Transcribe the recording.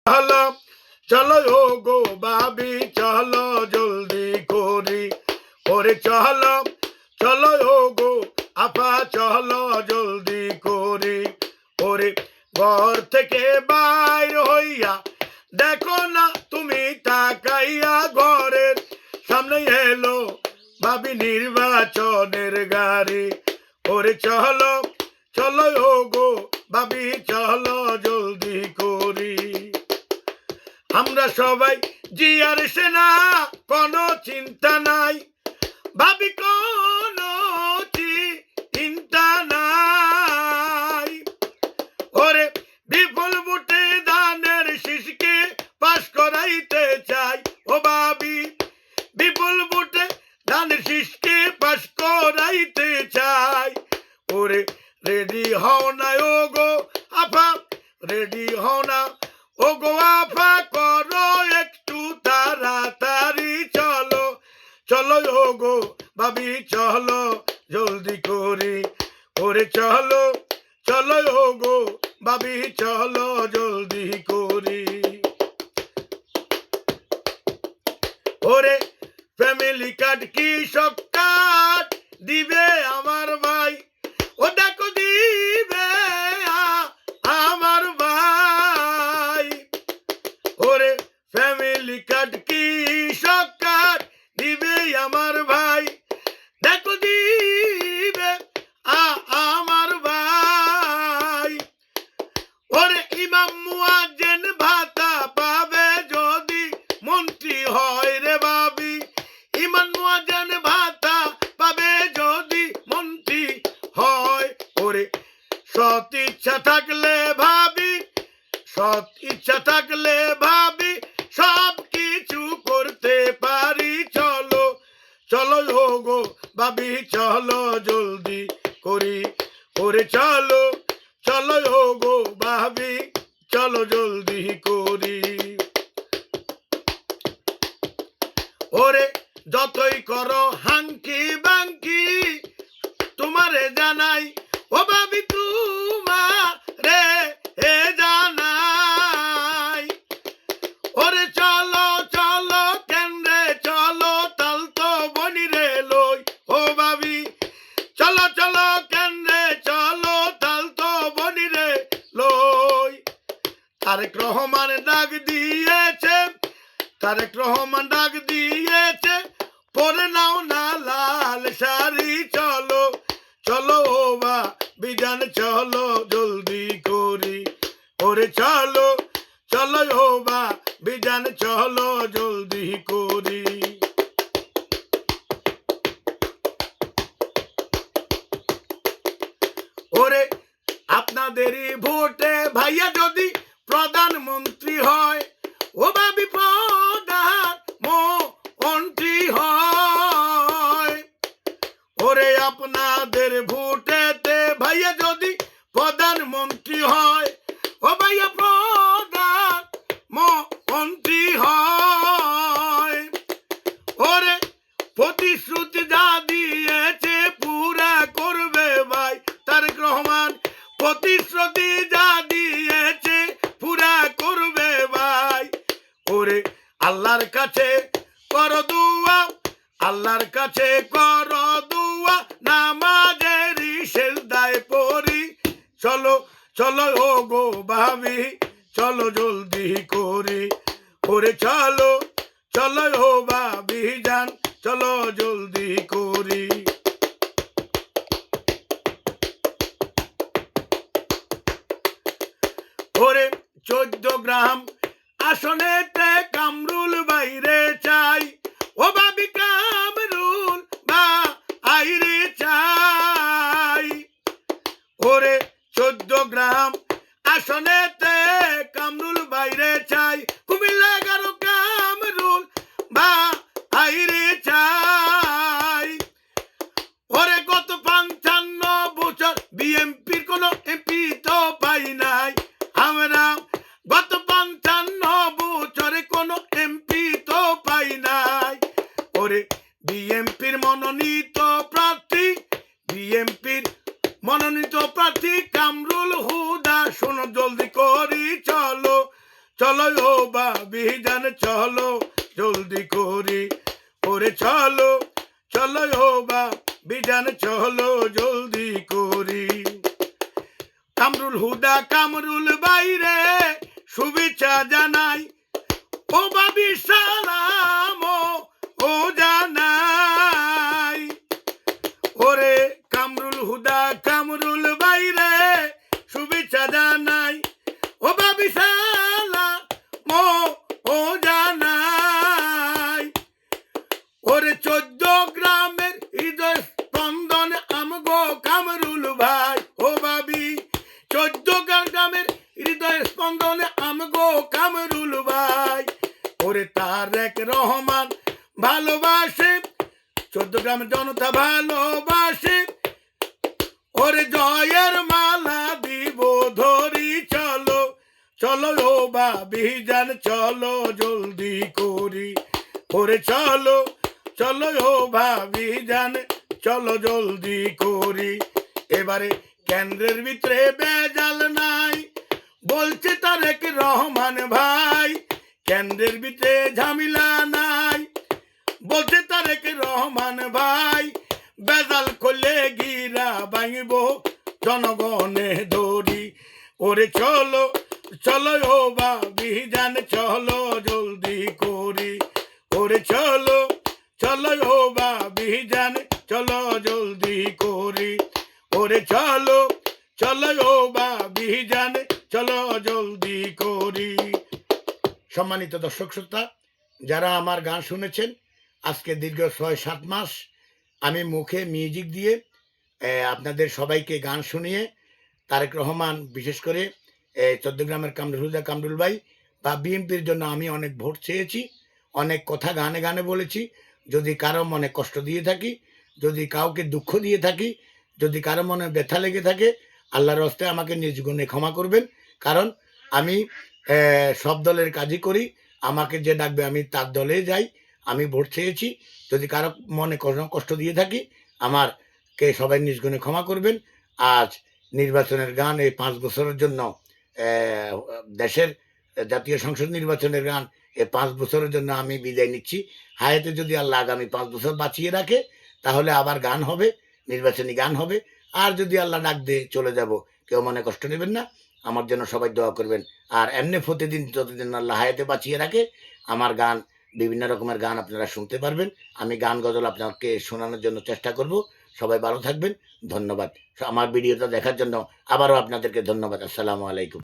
চলো চলো ও গো ভাবি চলো জলদি করি ওরে চলো চলো ও গো আপা চলো জলদি করি ওরে ঘর থেকে বাইর হইয়া দেখো না তুমি তাকাইয়া ঘরের সামনে এলো ভাবি নির্বাচনের গাড়ি ওরে চলো চলো ও গো ভাবি চলো জলদি করি আমরা সবাই জিয়ার সেনা কোনো চিন্তা নাই ভাবি কোনো চিন্তা নাই ওরে বিপুল ভোটে দানের শীষকে পাশ করাইতে চাই ও ভাবি বিপুল ভোটে দানের শীষকে পাশ করাইতে চাই ওরে রেডি হও না ও গো আপা রেডি হও না ও গো আপা করো একটু তাড়াতাড়ি চলো চলো ও গো ভাবি চলো জলদি করি ওরে চলো চলো ও গো ভাবি চলো জলদি করি ওরে ফ্যামিলি কার্ড কি সব কার্ড দিবে আমার ভাই ও দেখো দিবে আমার ভাই ওরে ফ্যামিলি কার্ড কি সব কার্ড দিবে আমার ভাই দেখো দিবে আমার ভাই ওরে ইমাম মুয়াজ্জিন ভাতা পাবে যদি মন্ত্রী হয় রে ভাবি ইমাম মুয়াজ্জিন ভাতা পাবে যদি মন্ত্রী হয় ওরে সৎ ইচ্ছা থাকলে ভাবি সৎ ইচ্ছা থাকলে ভাবি সব কিছু করতে পারি চলো চলো ও গো ভাবি চলো জলদি করি ওরে চলো চলো ও গো ভাবি চলো জলদি করি ওরে যতই করো হাঙ্কি বাঙ্কি তোমারে জানাই ও ভাবি তোমারে জানাই ওরে চলো চলো কেন্দ্রে চলো তাল তো বনি রে লই ও ভাবি চলো চলো কেন্দ্রে চলো তাল তো বনি রে লই তারেক রহমান ডাক দিয়েছে তারেক রহমান ডাক দিয়েছে পরে নাও না লাল শাড়ি চলো চলো ও বা বিজান চলো জলদি করি ওরে চলো চলো ও বা বিজান চলো জলদি করি ওরে আপনাদেরই ভোটে ভাইয়া যদি প্রধানমন্ত্রী হয় ও ভাবি প্রধানমন্ত্রী হয় ওরে আপনাদের ভোটেতে ভাইয়া যদি প্রধানমন্ত্রী হয় ও ভাইয়া প্রধানমন্ত্রী হয় ওরে প্রতিশ্রুতি যা দিয়েছে পুরা করবে ভাই তারেক রহমান প্রতিশ্রুতি যা দিয়েছে পুরা করবে ভাই ওরে আল্লাহর কাছে করো দুয়া আল্লাহর কাছে করো দুয়া নামাজের সেজদায় পড়ি চলো চলো ও গো ভাবি চলো জলদি করি ওরে চলো চলো ও ভাবি জান চলো জলদি করি ওরে 14 গ্রাম আসনেতে কামরুল বাইরে চাই ও ভাবি কামরুল বাইরে চাই ওরে 14 গ্রাম আসনেতে কামরুল বাইরে চাই কুমিল্লা 11 কামরুল বাইরে চাই ওরে গত 55 বছর বিএমপির কোন এমপি তো পাই নাই আমরা গত 55 বছরে কোন এমপি তো পাই নাই ওরে বিএমপির মনোনীত প্রার্থী বিএমপির মনোনীত প্রার্থী কামরুল হুদা চলো ও ভাবি জান চলো জলদি করি ওরে চলো চলো ও ভাবি জান চলো জলদি করি কামরুল হুদা কামরুল বাইরে শুভেচ্ছা জানাই ও ভাবি সালাম ও জানাই ওরে কামরুল হুদা কামরুল বাইরে শুভেচ্ছা জানাই ও ভাবি সালাম ও জানাই ওরে 14 গ্রামের হৃদয় স্পন্দন আমগো কামরুল ভাই ও ভাবি 14 গ্রামের হৃদয় স্পন্দন আমগো কামরুল ভাই ওরে তারেক রহমান ভালোবাসে 14 গ্রামের জনতা ভালোবাসে ওরে জয়ের মালা দিব ধরি চলো চলো ও ভাবি জান চলো জলদি করি ওরে চলো চলো ও ভাবি জান চলো জলদি করি এবারে কেন্দ্রের ভিতরে বেজাল নাই বলছে তারেক রহমান ভাই কেন্দ্রের ভিতরে ঝামেলা নাই বলছে তারেক রহমান ভাই বেজাল করলে গিরা ভাঙব জনগণে ধরি ওরে চলো চলো ও ভাবি জান চলো জলদি করি ওরে চলো চলো ও ভাবি জান চলো জলদি করি ওরে চলো চলো ও ভাবি জান চলো জলদি করি সম্মানিত দর্শক শ্রোতা যারা আমার গান শুনেছেন আজকে দীর্ঘ 6-7 মাস আমি মুখে মিউজিক দিয়ে আপনাদের সবাইকে গান শুনিয়ে তারেক রহমান বিশেষ করে 14 গ্রামের কামরুল হুদা কামরুল ভাই বা বিএনপির জন্য আমি অনেক ভোট চেয়েছি অনেক কথা গানে গানে বলেছি যদি কারো মনে কষ্ট দিয়ে থাকি যদি কাউকে দুঃখ দিয়ে থাকি যদি কারো মনে ব্যথা লেগে থাকে আল্লাহর হস্তে আমাকে নিজ গুণে ক্ষমা করবেন কারণ আমি সব দলের কাজই করি আমাকে যে ডাকবে আমি তার দলে যাই আমি ভোট চেয়েছি যদি কারো মনে কষ্ট দিয়ে থাকি আমারকে সবাই নিজ গুণে ক্ষমা করবেন আজ নির্বাচনের গান এই 5 বছরের জন্য দেশের জাতীয় সংসদ নির্বাচনের গান এই 5 বছরের জন্য আমি বিদায় নিচ্ছি হায়াতে যদি আল্লাহ আগামী 5 বছর বাঁচিয়ে রাখে তাহলে আবার গান হবে নির্বাচনী গান হবে আর যদি আল্লাহ ডাক দিয়ে চলে যাব কেউ মনে কষ্ট নেবেন না আমার জন্য সবাই দোয়া করবেন আর এমনি প্রতিদিন যতদিন আল্লাহ হায়াতে বাঁচিয়ে রাখে আমার গান বিভিন্ন রকমের গান আপনারা শুনতে পারবেন আমি গান গজল আপনাকে শোনানোর জন্য চেষ্টা করব সবাই ভালো থাকবেন ধন্যবাদ আমার ভিডিওটা দেখার জন্য আবারও আপনাদেরকে ধন্যবাদ আসসালামু আলাইকুম